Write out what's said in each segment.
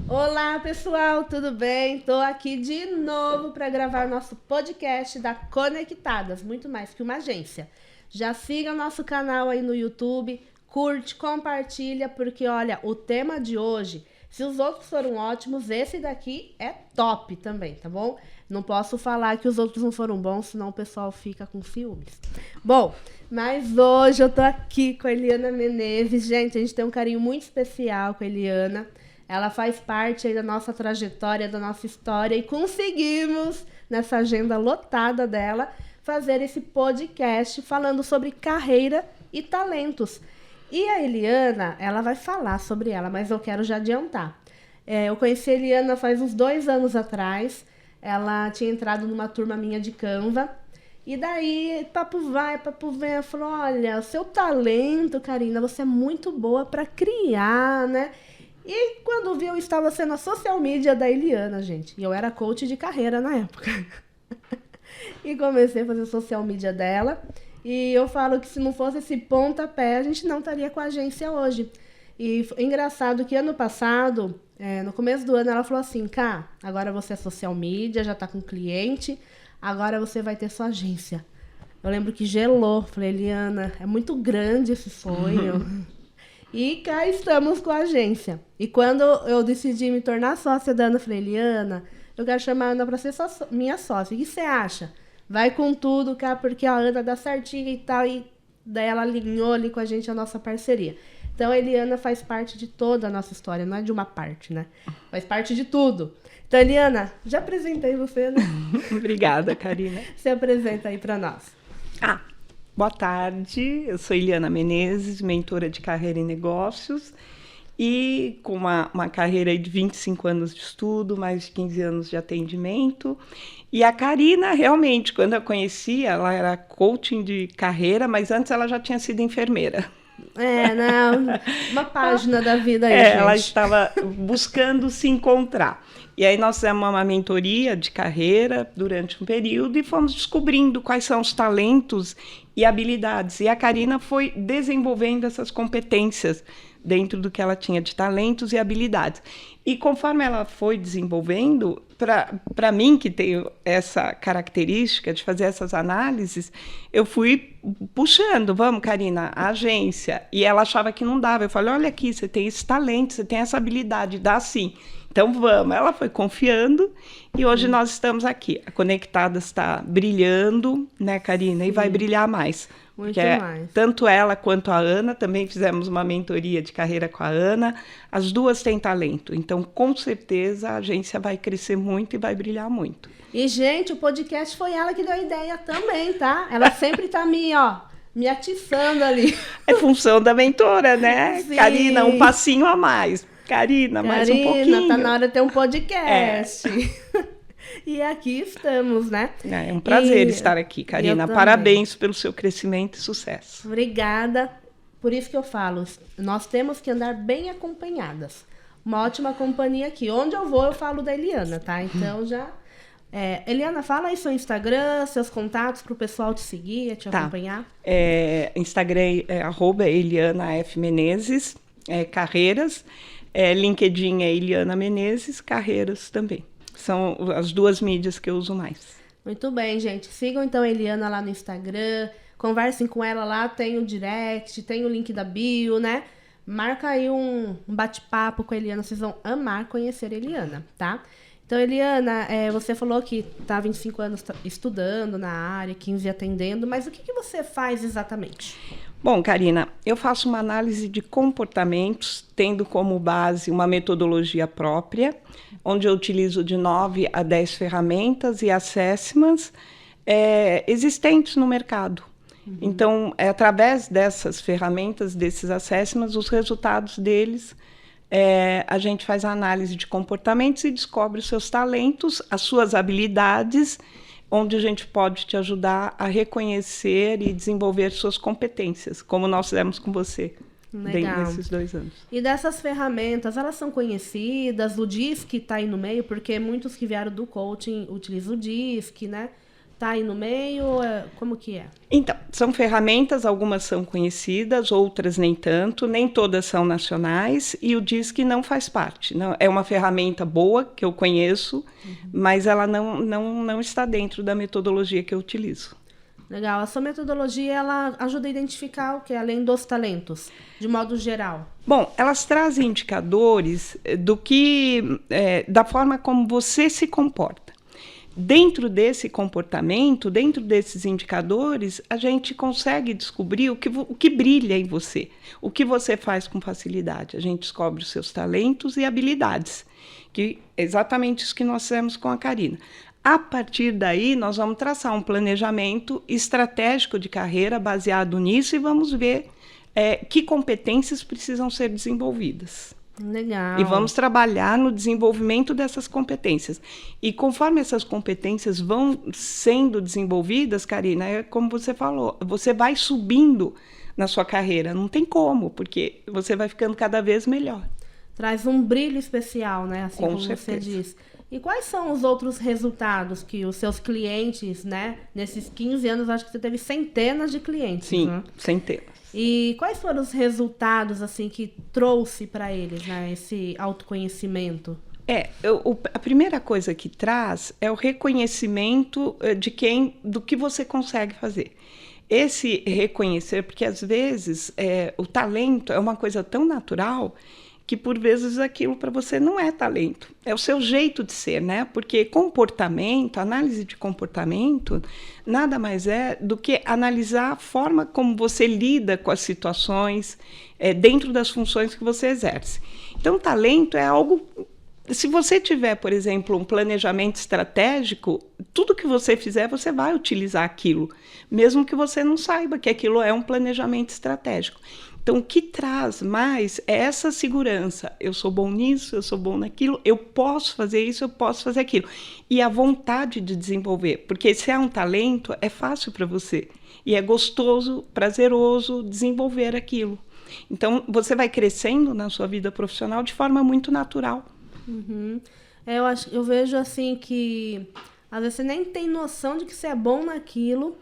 Olá, pessoal, tudo bem? Estou aqui de novo para gravar nosso podcast da Conectadas, muito mais que uma agência. Já siga o nosso canal aí no YouTube, curte, compartilha, porque olha, o tema de hoje, se os outros foram ótimos, esse daqui é top também, tá bom? Não posso falar que os outros não foram bons, senão o pessoal fica com ciúmes. Bom, mas hoje eu tô aqui com a Eliana Menezes. Gente, a gente tem um carinho muito especial com a Eliana. Ela faz parte aí da nossa trajetória, da nossa história e conseguimos, nessa agenda lotada dela, fazer esse podcast falando sobre carreira e talentos. E a Eliana, ela vai falar sobre ela, mas eu quero já adiantar. Eu conheci a Eliana faz uns 2 anos atrás. Ela tinha entrado numa turma minha de Canva. E daí, papo vai, papo vem. Ela falou, olha, o seu talento, Karina, você é muito boa para criar, né? E quando vi, eu estava sendo a social media da Eliana, gente. E eu era coach de carreira na época. E comecei a fazer social media dela. E eu falo que se não fosse esse pontapé, a gente não estaria com a agência hoje. E engraçado que ano passado, no começo do ano, ela falou assim, Cá, agora você é social media, já está com cliente, agora você vai ter sua agência. Eu lembro que gelou. Falei, Eliana, é muito grande esse sonho. E cá estamos com a agência. E quando eu decidi me tornar sócia da Ana, eu falei, Eliana, eu quero chamar a Ana para ser minha sócia. O que você acha? Vai com tudo, cá, porque a Ana dá certinho e tal. E daí ela alinhou ali com a gente a nossa parceria. Então a Eliana faz parte de toda a nossa história, não é de uma parte, né? Faz parte de tudo. Então, Eliana, já apresentei você, né? Obrigada, Karina. Se apresenta aí para nós. Boa tarde, eu sou Eliana Menezes, mentora de carreira e negócios e com uma carreira de 25 anos de estudo, mais de 15 anos de atendimento. E a Karina, realmente, quando eu conheci, ela era coaching de carreira, mas antes ela já tinha sido enfermeira. Não, uma página da vida aí, gente. Ela estava buscando se encontrar. E aí nós fizemos uma mentoria de carreira durante um período e fomos descobrindo quais são os talentos e habilidades. E a Karina foi desenvolvendo essas competências dentro do que ela tinha de talentos e habilidades. E conforme ela foi desenvolvendo, para mim, que tenho essa característica de fazer essas análises, eu fui puxando, vamos, Karina, a agência. E ela achava que não dava. Eu falei, olha aqui, você tem esse talento, você tem essa habilidade, dá sim. Então vamos. Ela foi confiando e hoje nós estamos aqui. A Conectadas está brilhando, né, Karina? Sim. E vai brilhar mais. Muito mais. Tanto ela quanto a Ana, também fizemos uma mentoria de carreira com a Ana. As duas têm talento. Então, com certeza, a agência vai crescer muito e vai brilhar muito. E, gente, o podcast foi ela que deu a ideia também, tá? Ela sempre tá me atiçando ali. É função da mentora, né? Sim. Karina, um passinho a mais. Karina, mais um pouquinho. Tá na hora de ter um podcast. E aqui estamos, né? É um prazer estar aqui, Karina. Parabéns pelo seu crescimento e sucesso. Obrigada. Por isso que eu falo, nós temos que andar bem acompanhadas. Uma ótima companhia aqui. Onde eu vou, eu falo da Eliana, tá? Então já... Eliana, fala aí seu Instagram, seus contatos para o pessoal te seguir, te acompanhar. Instagram é @ElianaFMenezes, carreiras. LinkedIn é Eliana Menezes, carreiras também. São as duas mídias que eu uso mais. Muito bem, gente. Sigam então a Eliana lá no Instagram, conversem com ela lá, tem o direct, tem o link da bio, né? Marca aí um bate-papo com a Eliana, vocês vão amar conhecer a Eliana, tá? Então, Eliana, você falou que está 25 anos estudando na área, 15 atendendo, mas o que você faz exatamente? Bom, Karina, eu faço uma análise de comportamentos, tendo como base uma metodologia própria, onde eu utilizo de 9 a 10 ferramentas e assessments existentes no mercado. Então, através dessas ferramentas, desses assessments, os resultados deles, a gente faz a análise de comportamentos e descobre os seus talentos, as suas habilidades, onde a gente pode te ajudar a reconhecer e desenvolver suas competências, como nós fizemos com você. Legal. Nesses 2 anos. E dessas ferramentas, elas são conhecidas? O DISC está aí no meio, porque muitos que vieram do coaching utilizam o DISC, né? tá aí no meio? Como que é? Então, são ferramentas, algumas são conhecidas, outras nem tanto, nem todas são nacionais, e o DISC não faz parte. Não, é uma ferramenta boa, que eu conheço, mas ela não está dentro da metodologia que eu utilizo. Legal. A sua metodologia, ela ajuda a identificar o que, além dos talentos, de modo geral? Bom, elas trazem indicadores da forma como você se comporta. Dentro desse comportamento, dentro desses indicadores, a gente consegue descobrir o que brilha em você, o que você faz com facilidade. A gente descobre os seus talentos e habilidades, que é exatamente isso que nós fizemos com a Karina. A partir daí, nós vamos traçar um planejamento estratégico de carreira baseado nisso e vamos ver que competências precisam ser desenvolvidas. Legal. E vamos trabalhar no desenvolvimento dessas competências. E conforme essas competências vão sendo desenvolvidas, Karina, é como você falou, você vai subindo na sua carreira. Não tem como, porque você vai ficando cada vez melhor. Traz um brilho especial, né? Assim Com como certeza. você diz. E quais são os outros resultados que os seus clientes, né? Nesses 15 anos, acho que você teve centenas de clientes. Sim, né? centenas. E quais foram os resultados, assim, que trouxe para eles, né? Esse autoconhecimento? A primeira coisa que traz é o reconhecimento do que você consegue fazer. Esse reconhecer, porque às vezes o talento é uma coisa tão natural que por vezes aquilo para você não é talento, é o seu jeito de ser, né? Porque comportamento, análise de comportamento, nada mais é do que analisar a forma como você lida com as situações dentro das funções que você exerce. Então, talento é algo. Se você tiver, por exemplo, um planejamento estratégico, tudo que você fizer, você vai utilizar aquilo, mesmo que você não saiba que aquilo é um planejamento estratégico. Então, o que traz mais é essa segurança. Eu sou bom nisso, eu sou bom naquilo, eu posso fazer isso, eu posso fazer aquilo. E a vontade de desenvolver, porque se é um talento, é fácil para você. E é gostoso, prazeroso desenvolver aquilo. Então, você vai crescendo na sua vida profissional de forma muito natural. Uhum. Eu vejo assim que às vezes você nem tem noção de que você é bom naquilo.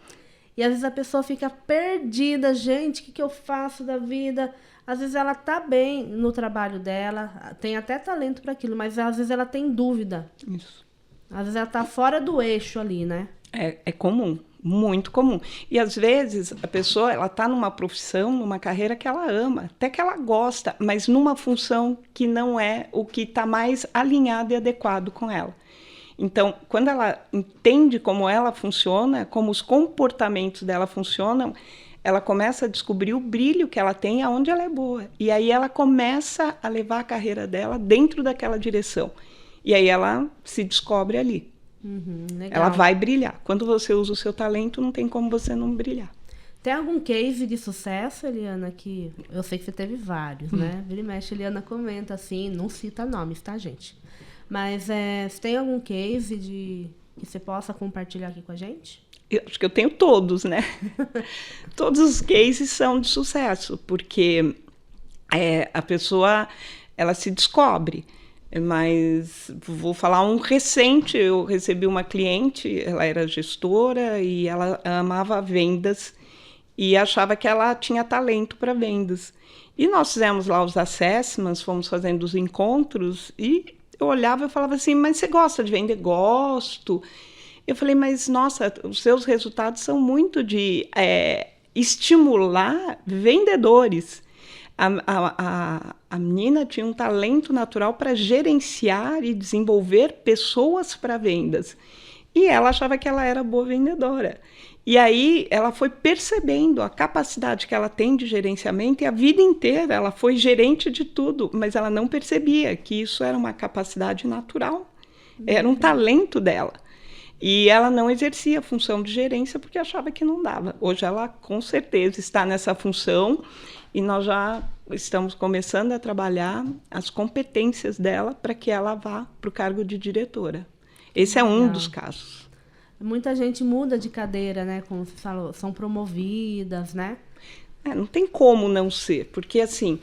E às vezes a pessoa fica perdida. Gente, o que eu faço da vida? Às vezes ela tá bem no trabalho dela, tem até talento para aquilo, mas às vezes ela tem dúvida. Isso. Às vezes ela tá fora do eixo ali, né? É comum, muito comum. E às vezes a pessoa ela tá numa profissão, numa carreira que ela ama, até que ela gosta, mas numa função que não é o que está mais alinhado e adequado com ela. Então, quando ela entende como ela funciona, como os comportamentos dela funcionam, ela começa a descobrir o brilho que ela tem, aonde ela é boa. E aí ela começa a levar a carreira dela dentro daquela direção. E aí ela se descobre ali. Legal. Ela vai brilhar. Quando você usa o seu talento, não tem como você não brilhar. Tem algum case de sucesso, Eliana, que eu sei que você teve vários, né? Vira e mexe, Eliana comenta assim, não cita nomes, tá, gente? Mas você tem algum case que você possa compartilhar aqui com a gente? Eu acho que eu tenho todos, né? Todos os cases são de sucesso, porque a pessoa ela se descobre. Mas vou falar um recente, eu recebi uma cliente, ela era gestora e ela amava vendas e achava que ela tinha talento para vendas. E nós fizemos lá os assessments, fomos fazendo os encontros e eu olhava e falava assim, mas você gosta de vender? Gosto. Eu falei, mas nossa, os seus resultados são muito de estimular vendedores. A menina tinha um talento natural para gerenciar e desenvolver pessoas para vendas. E ela achava que ela era boa vendedora. E aí ela foi percebendo a capacidade que ela tem de gerenciamento e a vida inteira ela foi gerente de tudo, mas ela não percebia que isso era uma capacidade natural, era um talento dela. E ela não exercia a função de gerência porque achava que não dava. Hoje ela com certeza está nessa função e nós já estamos começando a trabalhar as competências dela para que ela vá para o cargo de diretora. Esse é um dos casos. Muita gente muda de cadeira, né? Como você falou, são promovidas, né? Não tem como não ser, porque assim,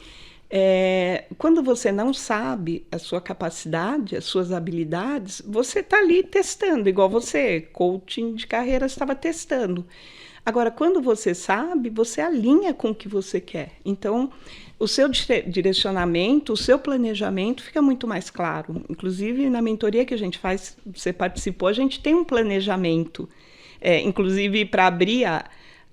Quando você não sabe a sua capacidade, as suas habilidades, você está ali testando, igual você, coaching de carreira, estava testando. Agora, quando você sabe, você alinha com o que você quer. Então, o seu direcionamento, o seu planejamento fica muito mais claro. Inclusive, na mentoria que a gente faz, você participou, a gente tem um planejamento. Inclusive, para abrir a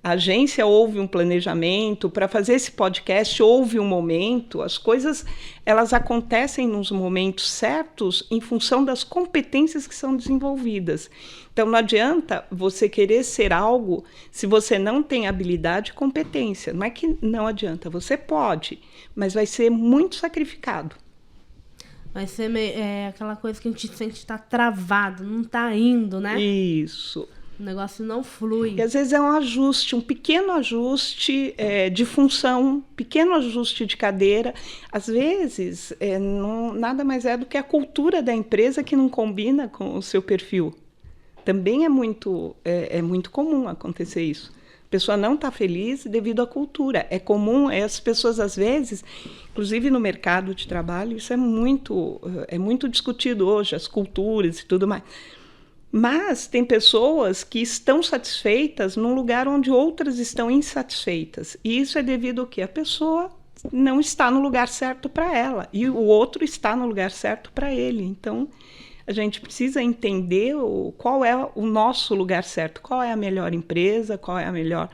agência, houve um planejamento. Para fazer esse podcast, houve um momento. As coisas, elas acontecem nos momentos certos em função das competências que são desenvolvidas. Então, não adianta você querer ser algo se você não tem habilidade e competência. Não é que não adianta, você pode, mas vai ser muito sacrificado. Vai ser aquela coisa que a gente sente que está travado, não está indo, né? Isso. O negócio não flui. E às vezes é um ajuste, um pequeno ajuste de função, um pequeno ajuste de cadeira. Às vezes, nada mais é do que a cultura da empresa que não combina com o seu perfil. Também é muito comum acontecer isso. A pessoa não está feliz devido à cultura. É comum, as pessoas às vezes, inclusive no mercado de trabalho, isso é muito discutido hoje, as culturas e tudo mais. Mas tem pessoas que estão satisfeitas num lugar onde outras estão insatisfeitas. E isso é devido ao quê? A pessoa não está no lugar certo para ela e o outro está no lugar certo para ele. Então, a gente precisa entender qual é o nosso lugar certo, qual é a melhor empresa, qual é a melhor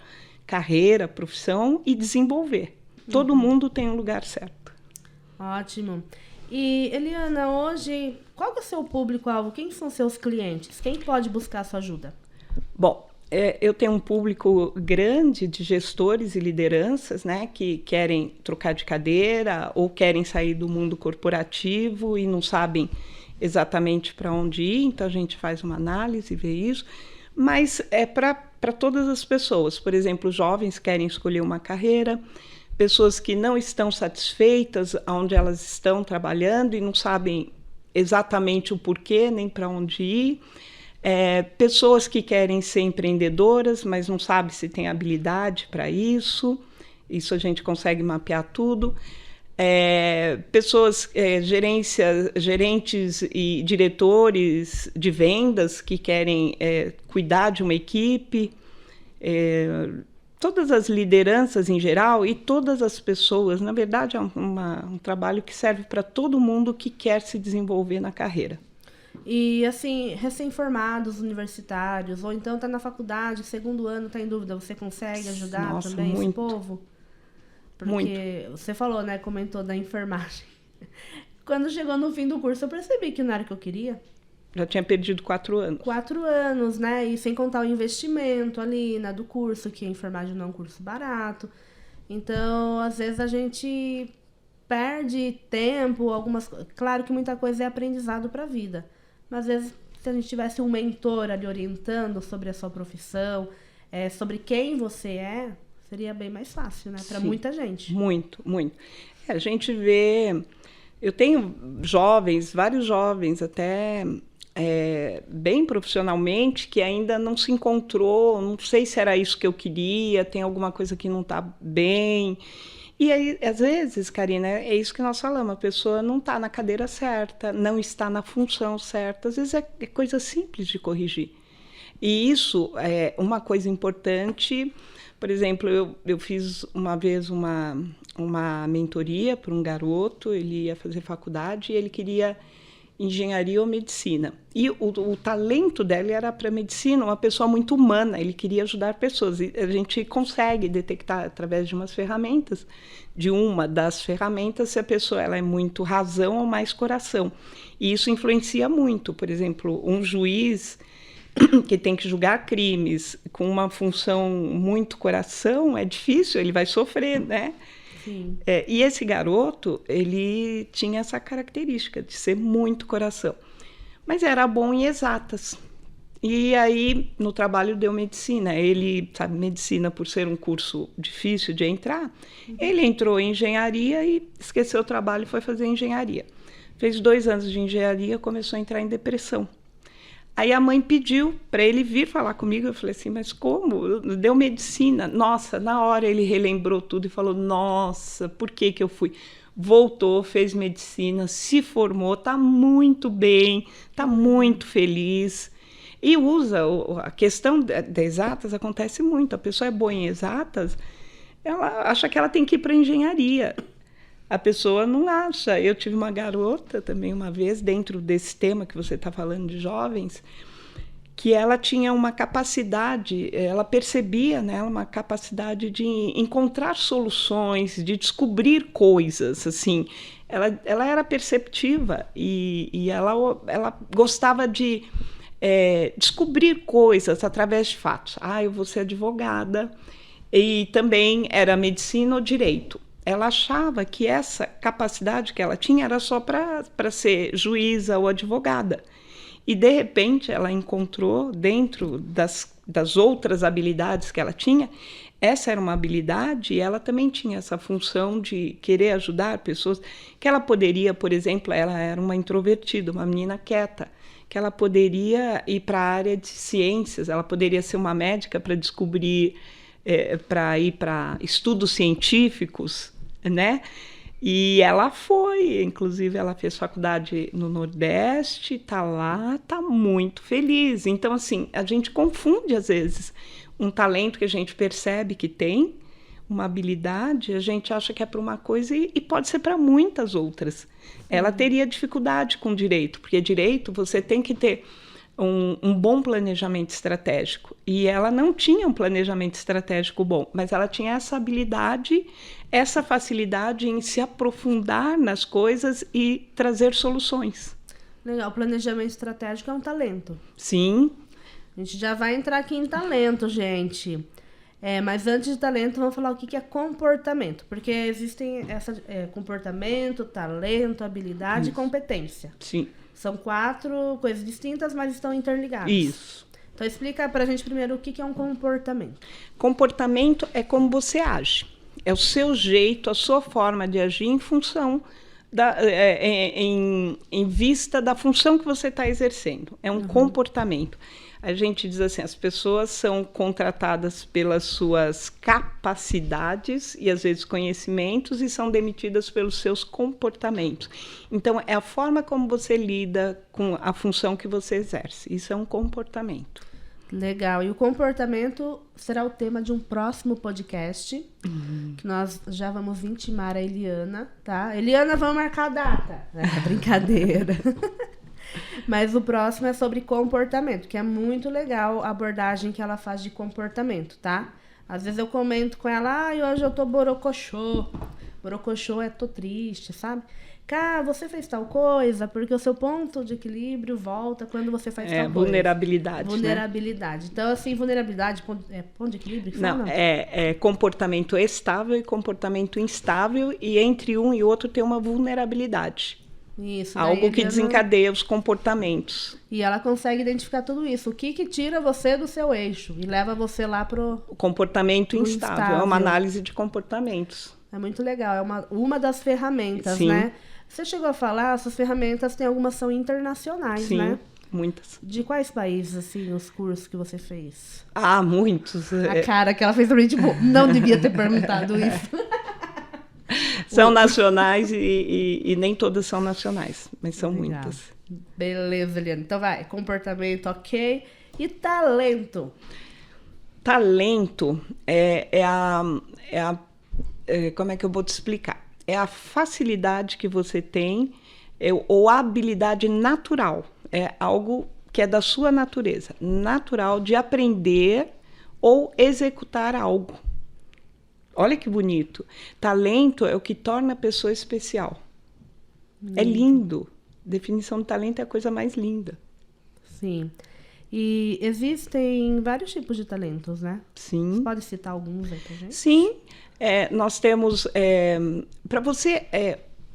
carreira, profissão e desenvolver. Todo mundo tem um lugar certo. Ótimo. E, Eliana, hoje, qual que é o seu público-alvo? Quem são seus clientes? Quem pode buscar a sua ajuda? Bom, eu tenho um público grande de gestores e lideranças, né, que querem trocar de cadeira ou querem sair do mundo corporativo e não sabem exatamente para onde ir, então a gente faz uma análise e vê isso, mas é para todas as pessoas. Por exemplo, jovens querem escolher uma carreira, pessoas que não estão satisfeitas onde elas estão trabalhando e não sabem exatamente o porquê nem para onde ir, pessoas que querem ser empreendedoras, mas não sabem se tem habilidade para isso a gente consegue mapear tudo. Pessoas, gerentes e diretores de vendas que querem cuidar de uma equipe, todas as lideranças em geral e todas as pessoas. Na verdade, é um trabalho que serve para todo mundo que quer se desenvolver na carreira. E, assim, recém-formados, universitários, ou então está na faculdade, segundo ano, está em dúvida, você consegue ajudar também esse povo? Porque muito. Você falou, né, comentou da enfermagem. Quando chegou no fim do curso, eu percebi que não era o que eu queria. Já tinha perdido 4 anos. 4 anos, né? E sem contar o investimento ali, né, do curso, que a enfermagem não é um curso barato. Então, às vezes a gente perde tempo, claro que muita coisa é aprendizado para a vida. Mas às vezes, se a gente tivesse um mentor ali orientando sobre a sua profissão, sobre quem você é, seria bem mais fácil, né? Para muita gente. Muito, muito. A gente vê... Eu tenho vários jovens, até bem profissionalmente, que ainda não se encontrou, não sei se era isso que eu queria, tem alguma coisa que não está bem. E aí, às vezes, Karina, é isso que nós falamos, a pessoa não está na cadeira certa, não está na função certa, às vezes é coisa simples de corrigir. E isso é uma coisa importante. Por exemplo, eu fiz uma vez uma mentoria para um garoto, ele ia fazer faculdade e ele queria engenharia ou medicina. E o talento dele era para medicina, uma pessoa muito humana, ele queria ajudar pessoas. E a gente consegue detectar através de uma das ferramentas, se a pessoa ela é muito razão ou mais coração. E isso influencia muito. Por exemplo, um juiz que tem que julgar crimes com uma função muito coração, é difícil, ele vai sofrer, né? Sim. E esse garoto, ele tinha essa característica de ser muito coração, mas era bom em exatas. E aí, no trabalho deu medicina. Ele, sabe, medicina por ser um curso difícil de entrar, ele entrou em engenharia e esqueceu o trabalho e foi fazer engenharia. Fez 2 anos de engenharia, começou a entrar em depressão. Aí a mãe pediu para ele vir falar comigo. Eu falei assim, mas como? Deu medicina. Nossa, na hora ele relembrou tudo e falou, nossa, por que eu fui? voltou, fez medicina, se formou, está muito bem, está muito feliz. E usa a questão de exatas, acontece muito. A pessoa é boa em exatas, ela acha que ela tem que ir para engenharia. A pessoa não acha. Eu tive uma garota também uma vez, dentro desse tema que você está falando de jovens, que ela tinha uma capacidade, ela percebia, né, uma capacidade de encontrar soluções, de descobrir coisas, assim. Ela era perceptiva e ela gostava de descobrir coisas através de fatos. Eu vou ser advogada. E também era medicina ou direito. Ela achava que essa capacidade que ela tinha era só para ser juíza ou advogada. E, de repente, ela encontrou, dentro das outras habilidades que ela tinha, essa era uma habilidade e ela também tinha essa função de querer ajudar pessoas, que ela poderia, por exemplo, ela era uma introvertida, uma menina quieta, que ela poderia ir para a área de ciências, ela poderia ser uma médica para descobrir, para ir para estudos científicos, né? E ela foi, inclusive ela fez faculdade no Nordeste, está lá, está muito feliz. Então, assim, a gente confunde às vezes um talento que a gente percebe que tem, uma habilidade, a gente acha que é para uma coisa e pode ser para muitas outras. Ela teria dificuldade com direito, porque direito você tem que ter um bom planejamento estratégico. E ela não tinha um planejamento estratégico bom, mas ela tinha essa habilidade, essa facilidade em se aprofundar nas coisas e trazer soluções. Legal, o planejamento estratégico é um talento. Sim. A gente já vai entrar aqui em talento, gente. Mas antes de talento, vamos falar o que é comportamento. Porque existem comportamento, talento, habilidade e competência. Sim. São 4 coisas distintas, mas estão interligadas. Isso. Então, explica pra gente primeiro o que é um comportamento. Comportamento é como você age. É o seu jeito, a sua forma de agir em função, em vista da função que você está exercendo. É um comportamento. A gente diz assim, as pessoas são contratadas pelas suas capacidades e, às vezes, conhecimentos e são demitidas pelos seus comportamentos. Então, é a forma como você lida com a função que você exerce. Isso é um comportamento. Legal. E o comportamento será o tema de um próximo podcast, que nós já vamos intimar a Eliana, tá? Eliana, vamos marcar a data. Brincadeira. Mas o próximo é sobre comportamento, que é muito legal a abordagem que ela faz de comportamento, tá? Às vezes eu comento com ela, hoje eu tô borocochô. Borocochô tô triste, sabe? Cara, você fez tal coisa, porque o seu ponto de equilíbrio volta quando você faz tal coisa. Vulnerabilidade, Vulnerabilidade. Né? Então, assim, vulnerabilidade, ponto de equilíbrio? Que não, é comportamento estável e comportamento instável, e entre um e outro tem uma vulnerabilidade. Isso, algo que desencadeia os comportamentos. E ela consegue identificar tudo isso. O que tira você do seu eixo e leva você lá pro... O comportamento instável. É uma análise de comportamentos. É muito legal. É uma das ferramentas, Sim. Né? Você chegou a falar, essas ferramentas tem algumas são internacionais, Sim, né? Muitas. De quais países, assim, os cursos que você fez? Muitos. A cara que ela fez também, tipo, não devia ter perguntado isso. São nacionais e nem todas são nacionais, mas são muitas. Beleza, Eliana. Então vai, comportamento, ok. E talento? Talento como é que eu vou te explicar? É a facilidade que você tem, ou a habilidade natural. É algo que é da sua natureza, natural de aprender ou executar algo. Olha que bonito. Talento é o que torna a pessoa especial. É lindo. Definição de talento é a coisa mais linda. Sim. E existem vários tipos de talentos, né? Sim. Você pode citar alguns aí pra gente? Sim. Nós temos... para você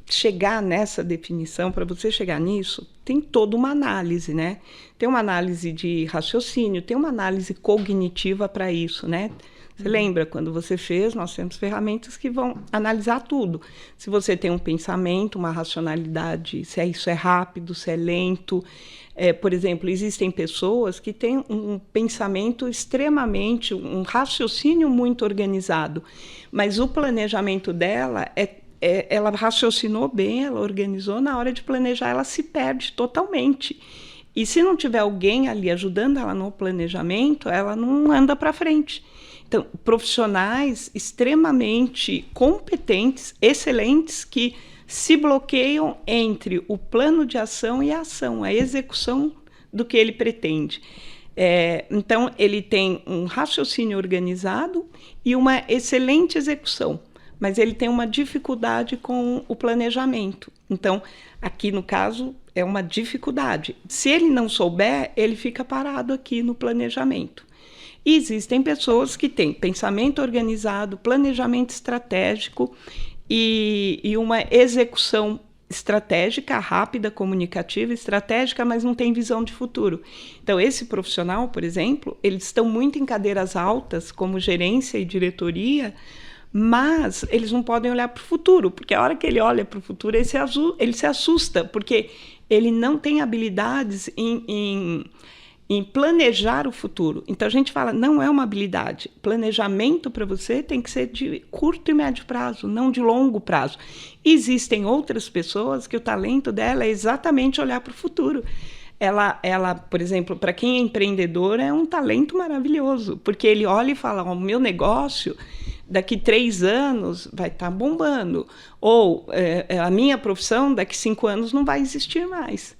chegar nessa definição, para você chegar nisso, tem toda uma análise, né? Tem uma análise de raciocínio, tem uma análise cognitiva para isso, né? Você lembra, quando você fez, nós temos ferramentas que vão analisar tudo. Se você tem um pensamento, uma racionalidade, se isso é rápido, se é lento. Por exemplo, existem pessoas que têm um pensamento extremamente, um raciocínio muito organizado, mas o planejamento dela ela raciocinou bem, ela organizou, na hora de planejar ela se perde totalmente. E se não tiver alguém ali ajudando ela no planejamento, ela não anda para frente. Então, profissionais extremamente competentes, excelentes, que se bloqueiam entre o plano de ação e a ação, a execução do que ele pretende. Então, ele tem um raciocínio organizado e uma excelente execução, mas ele tem uma dificuldade com o planejamento. Então, aqui no caso, é uma dificuldade. Se ele não souber, ele fica parado aqui no planejamento. E existem pessoas que têm pensamento organizado, planejamento estratégico e uma execução estratégica, rápida, comunicativa, estratégica, mas não tem visão de futuro. Então, esse profissional, por exemplo, eles estão muito em cadeiras altas, como gerência e diretoria, mas eles não podem olhar para o futuro, porque a hora que ele olha para o futuro, ele se assusta, porque ele não tem habilidades em planejar o futuro. Então, a gente fala, não é uma habilidade. Planejamento para você tem que ser de curto e médio prazo, não de longo prazo. Existem outras pessoas que o talento dela é exatamente olhar para o futuro. Ela, por exemplo, para quem é empreendedor, é um talento maravilhoso, porque ele olha e fala, o meu negócio daqui 3 anos vai estar bombando, ou a minha profissão daqui 5 anos não vai existir mais.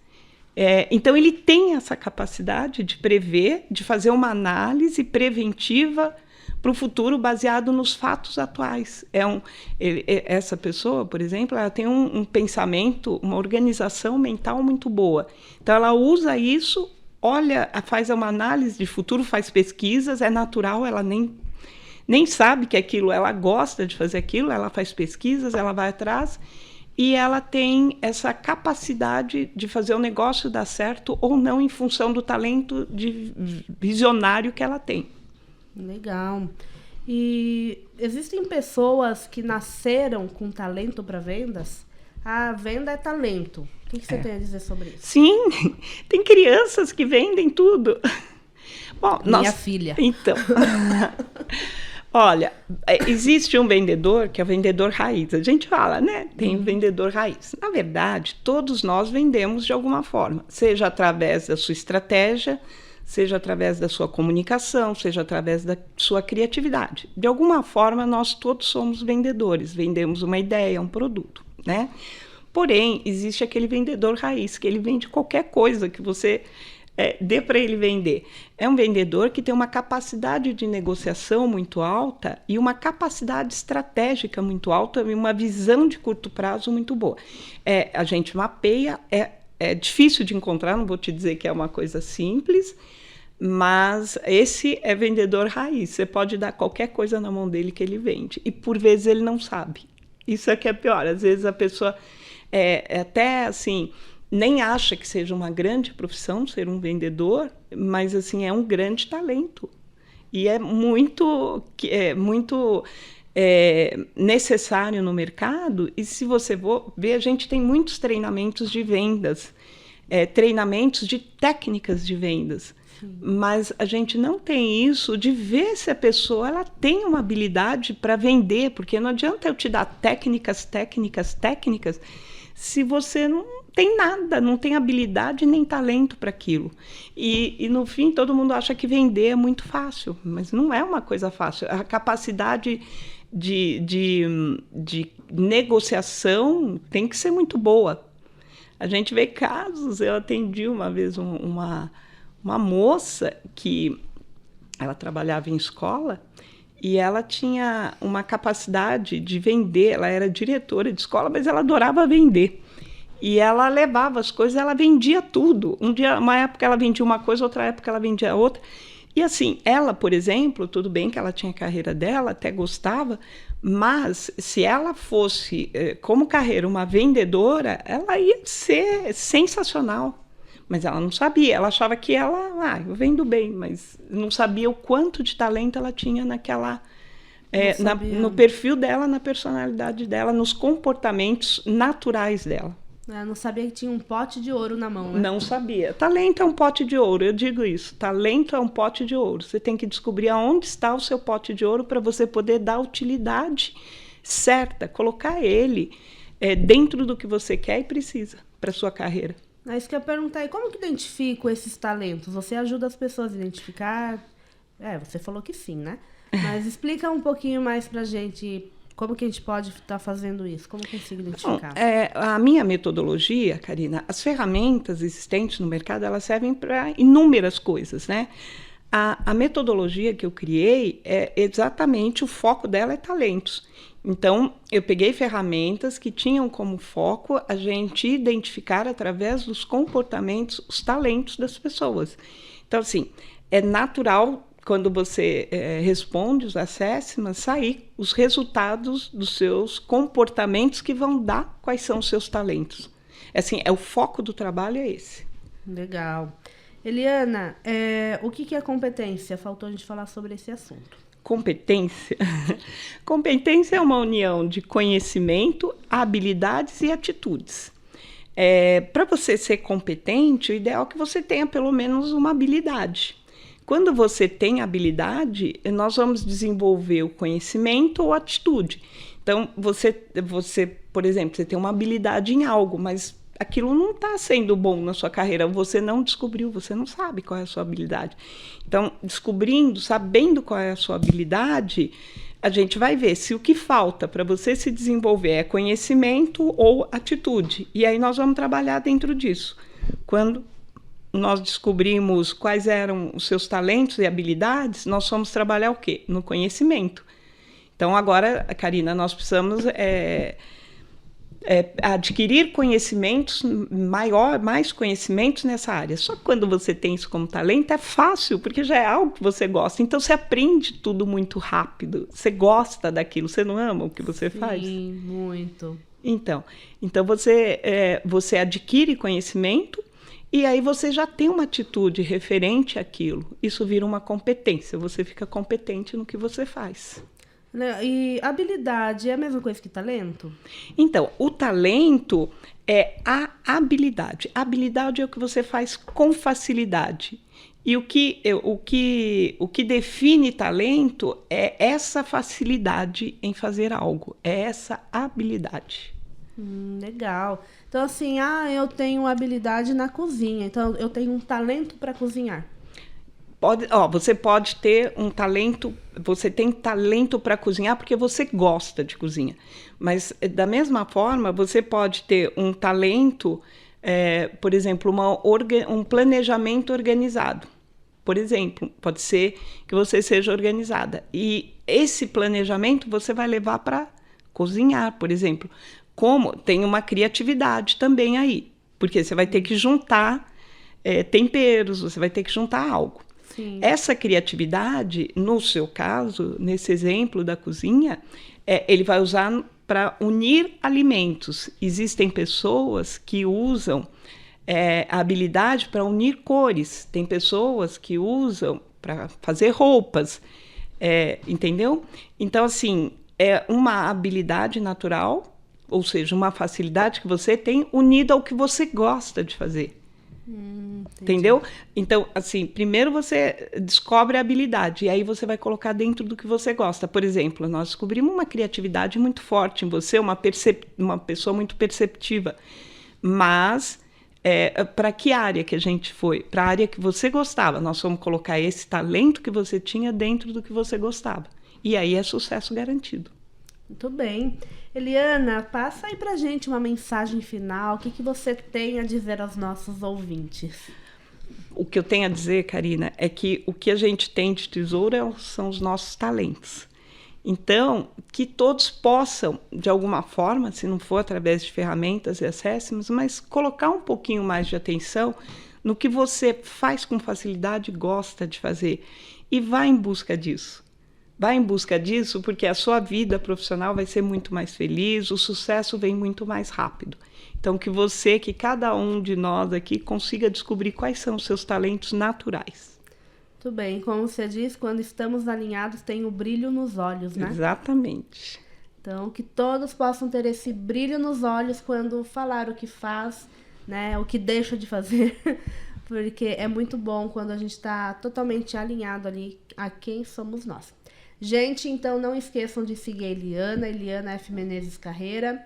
Então, ele tem essa capacidade de prever, de fazer uma análise preventiva para o futuro baseado nos fatos atuais. Essa pessoa, por exemplo, ela tem um pensamento, uma organização mental muito boa. Então, ela usa isso, olha, faz uma análise de futuro, faz pesquisas, é natural, ela nem sabe que aquilo, ela gosta de fazer aquilo, ela faz pesquisas, ela vai atrás, e ela tem essa capacidade de fazer o negócio dar certo ou não em função do talento visionário que ela tem. Legal. E existem pessoas que nasceram com talento para vendas? A venda é talento. O que você tem a dizer sobre isso? Sim, tem crianças que vendem tudo. Bom, Minha filha. Então... Olha, existe um vendedor que é o vendedor raiz. A gente fala, né? Tem um vendedor raiz. Na verdade, todos nós vendemos de alguma forma, seja através da sua estratégia, seja através da sua comunicação, seja através da sua criatividade. De alguma forma, nós todos somos vendedores, vendemos uma ideia, um produto, né? Porém, existe aquele vendedor raiz, que ele vende qualquer coisa que você... dê para ele vender. É um vendedor que tem uma capacidade de negociação muito alta e uma capacidade estratégica muito alta e uma visão de curto prazo muito boa. A gente mapeia, é difícil de encontrar, não vou te dizer que é uma coisa simples, mas esse é vendedor raiz. Você pode dar qualquer coisa na mão dele que ele vende. E por vezes ele não sabe. Isso é que é pior. Às vezes a pessoa até assim... nem acha que seja uma grande profissão ser um vendedor, mas assim, é um grande talento. E é muito necessário no mercado. E se você for ver, a gente tem muitos treinamentos de vendas, treinamentos de técnicas de vendas. Sim. Mas a gente não tem isso de ver se a pessoa ela tem uma habilidade para vender, porque não adianta eu te dar técnicas, se você não tem nada, não tem habilidade nem talento para aquilo. E, no fim, todo mundo acha que vender é muito fácil, mas não é uma coisa fácil. A capacidade de negociação tem que ser muito boa. A gente vê casos, eu atendi uma vez uma moça que ela trabalhava em escola e ela tinha uma capacidade de vender, ela era diretora de escola, mas ela adorava vender. E ela levava as coisas, ela vendia tudo. Uma época ela vendia uma coisa, outra época ela vendia outra. E assim, ela, por exemplo, tudo bem que ela tinha a carreira dela, até gostava, mas se ela fosse, como carreira, uma vendedora, ela ia ser sensacional. Mas ela não sabia, ela achava que eu vendo bem, mas não sabia o quanto de talento ela tinha naquela... no perfil dela, na personalidade dela, nos comportamentos naturais dela. Não sabia que tinha um pote de ouro na mão, né? Não sabia. Talento é um pote de ouro, eu digo isso. Talento é um pote de ouro. Você tem que descobrir aonde está o seu pote de ouro para você poder dar utilidade certa, colocar ele dentro do que você quer e precisa para sua carreira. É isso que eu ia perguntar. E como que identifico esses talentos? Você ajuda as pessoas a identificar? Você falou que sim, né? Mas explica um pouquinho mais pra gente como que a gente pode estar fazendo isso. Como consigo identificar? A minha metodologia, Karina, as ferramentas existentes no mercado, elas servem para inúmeras coisas, né? A metodologia que eu criei, exatamente o foco dela é talentos. Então, eu peguei ferramentas que tinham como foco a gente identificar, através dos comportamentos, os talentos das pessoas. Então, assim, é natural, quando você responde os assessments, sair os resultados dos seus comportamentos que vão dar quais são os seus talentos. Assim, o foco do trabalho é esse. Legal. Eliana, o que é competência? Faltou a gente falar sobre esse assunto. Competência? Competência é uma união de conhecimento, habilidades e atitudes. Para você ser competente, o ideal é que você tenha pelo menos uma habilidade. Quando você tem habilidade, nós vamos desenvolver o conhecimento ou atitude. Então, você, por exemplo, você tem uma habilidade em algo, mas aquilo não está sendo bom na sua carreira, você não descobriu, você não sabe qual é a sua habilidade. Então, descobrindo, sabendo qual é a sua habilidade, a gente vai ver se o que falta para você se desenvolver é conhecimento ou atitude. E aí nós vamos trabalhar dentro disso. Quando nós descobrimos quais eram os seus talentos e habilidades, nós vamos trabalhar o quê? No conhecimento. Então, agora, Karina, nós precisamos adquirir conhecimentos, mais conhecimentos nessa área. Só que quando você tem isso como talento, é fácil, porque já é algo que você gosta. Então, você aprende tudo muito rápido. Você gosta daquilo, você não ama o que você faz? Sim, muito. Então você adquire conhecimento e aí você já tem uma atitude referente àquilo. Isso vira uma competência, você fica competente no que você faz. E habilidade é a mesma coisa que talento? Então, o talento é a habilidade. A habilidade é o que você faz com facilidade. E o que define talento é essa facilidade em fazer algo. É essa habilidade. Legal. Então, assim, eu tenho habilidade na cozinha. Então, eu tenho um talento para cozinhar. Você pode ter um talento, você tem talento para cozinhar porque você gosta de cozinha. Mas, da mesma forma, você pode ter um talento, por exemplo, um planejamento organizado. Por exemplo, pode ser que você seja organizada. E esse planejamento você vai levar para cozinhar, por exemplo. Como tem uma criatividade também aí. Porque você vai ter que juntar temperos, você vai ter que juntar algo. Sim. Essa criatividade, no seu caso, nesse exemplo da cozinha, ele vai usar para unir alimentos. Existem pessoas que usam a habilidade para unir cores. Tem pessoas que usam para fazer roupas, entendeu? Então, assim, é uma habilidade natural, ou seja, uma facilidade que você tem unida ao que você gosta de fazer. Entendeu? Então, assim, primeiro você descobre a habilidade e aí você vai colocar dentro do que você gosta. Por exemplo, nós descobrimos uma criatividade muito forte em você, uma pessoa muito perceptiva. Mas, para que área que a gente foi? Para a área que você gostava. Nós fomos colocar esse talento que você tinha dentro do que você gostava. E aí é sucesso garantido. Muito bem. Eliana, passa aí pra gente uma mensagem final. O que você tem a dizer aos nossos ouvintes? O que eu tenho a dizer, Karina, é que o que a gente tem de tesouro são os nossos talentos. Então, que todos possam, de alguma forma, se não for através de ferramentas e assessments, mas colocar um pouquinho mais de atenção no que você faz com facilidade e gosta de fazer. E vá em busca disso. Vá em busca disso porque a sua vida profissional vai ser muito mais feliz, o sucesso vem muito mais rápido. Então, que cada um de nós aqui consiga descobrir quais são os seus talentos naturais. Muito bem. Como você diz, quando estamos alinhados, tem o brilho nos olhos, né? Exatamente. Então, que todos possam ter esse brilho nos olhos quando falar o que faz, né? O que deixa de fazer. Porque é muito bom quando a gente está totalmente alinhado ali a quem somos nós. Gente, então não esqueçam de seguir a Eliana F. Menezes Carreira,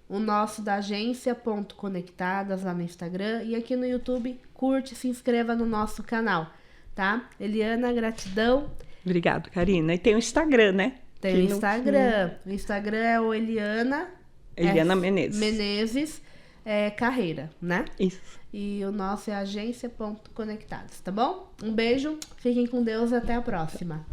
o nosso da agência.conectadas lá no Instagram e aqui no YouTube, curte, se inscreva no nosso canal, tá? Eliana, gratidão. Obrigado, Karina. E tem o Instagram, né? Tem o Instagram. O Instagram é o Eliana Menezes Carreira, né? Isso. E o nosso é agência.conectadas, tá bom? Um beijo, fiquem com Deus e até a próxima.